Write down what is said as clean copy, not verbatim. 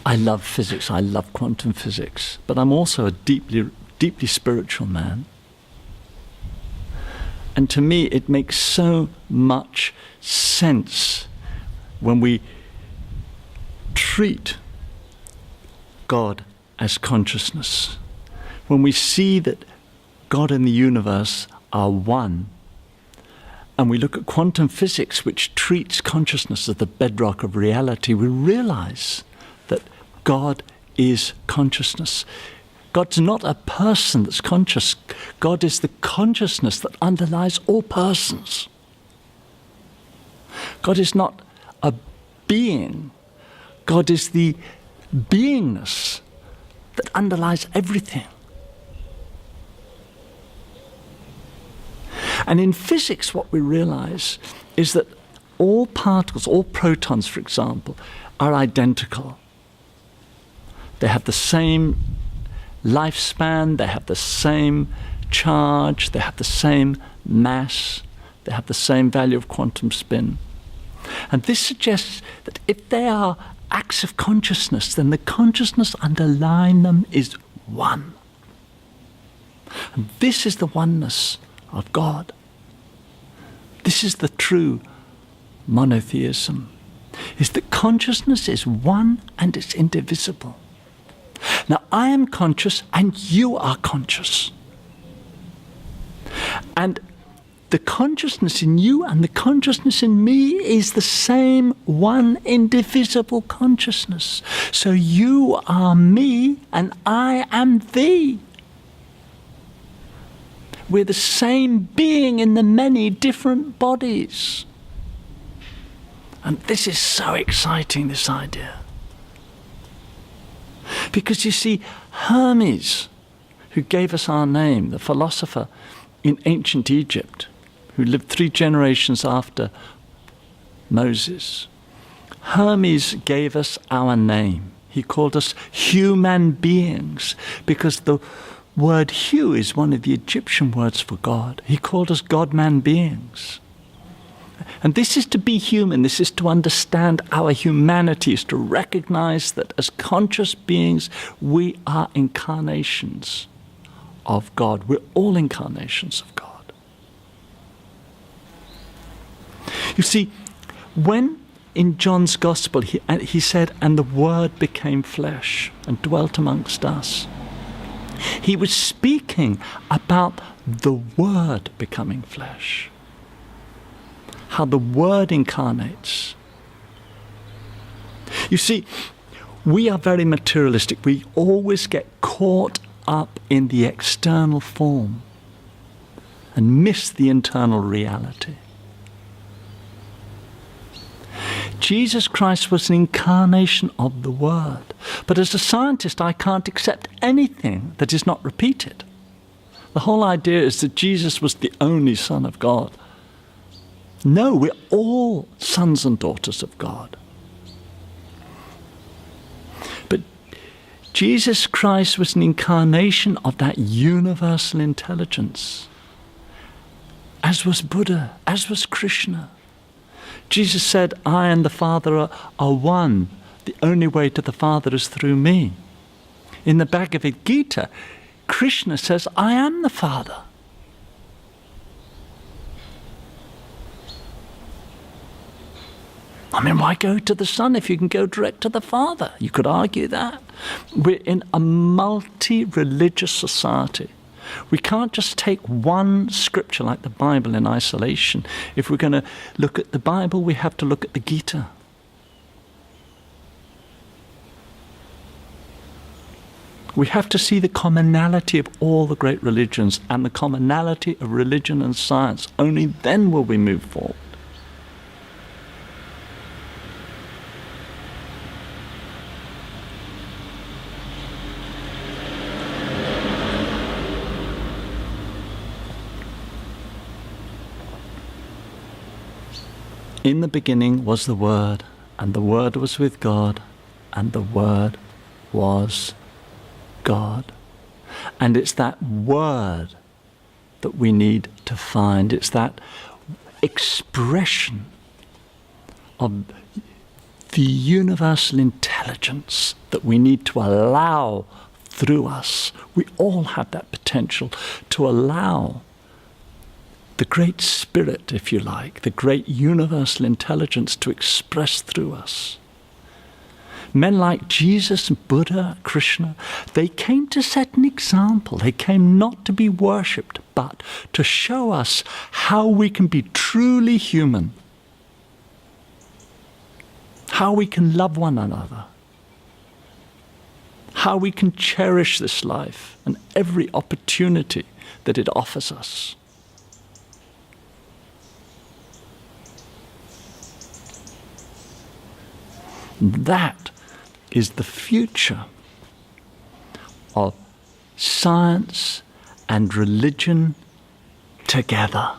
I love physics, I love quantum physics, but I'm also a deeply, deeply spiritual man. And to me, it makes so much sense when we treat God as consciousness, when we see that God and the universe are one, and we look at quantum physics, which treats consciousness as the bedrock of reality, we realize that God is consciousness. God's not a person that's conscious. God is the consciousness that underlies all persons. God is not a being. God is the beingness that underlies everything. And in physics, what we realize is that all particles, all protons, for example, are identical. They have the same lifespan, they have the same charge, they have the same mass, they have the same value of quantum spin. And this suggests that if they are acts of consciousness, then the consciousness underlying them is one. And this is the oneness of God. This is the true monotheism, is that consciousness is one and it's indivisible. Now, I am conscious and you are conscious. And the consciousness in you and the consciousness in me is the same one indivisible consciousness. So you are me and I am thee. We're the same being in the many different bodies. And this is so exciting, this idea. Because you see, Hermes, who gave us our name, the philosopher in ancient Egypt, who lived 3 generations after Moses, Hermes gave us our name. He called us human beings, because the word hu is one of the Egyptian words for God. He called us God-man beings. And this is to be human, this is to understand our humanity, is to recognize that as conscious beings, we are incarnations of God. We're all incarnations of God. You see, when in John's Gospel he said, and the Word became flesh and dwelt amongst us, he was speaking about the Word becoming flesh. How the Word incarnates. You see, we are very materialistic. We always get caught up in the external form and miss the internal reality. Jesus Christ was an incarnation of the Word. But as a scientist, I can't accept anything that is not repeated. The whole idea is that Jesus was the only Son of God. No, we're all sons and daughters of God. But Jesus Christ was an incarnation of that universal intelligence, as was Buddha, as was Krishna. Jesus said, I and the Father are one. The only way to the Father is through me. In the Bhagavad Gita, Krishna says, I am the Father. I mean, why go to the Son if you can go direct to the Father? You could argue that. We're in a multi-religious society. We can't just take one scripture like the Bible in isolation. If we're going to look at the Bible, we have to look at the Gita. We have to see the commonality of all the great religions and the commonality of religion and science. Only then will we move forward. In the beginning was the Word, and the Word was with God, and the Word was God. And it's that Word that we need to find. It's that expression of the universal intelligence that we need to allow through us. We all have that potential to allow the Great Spirit, if you like, the great universal intelligence to express through us. Men like Jesus, Buddha, Krishna, they came to set an example. They came not to be worshipped, but to show us how we can be truly human, how we can love one another, how we can cherish this life and every opportunity that it offers us. That is the future of science and religion together.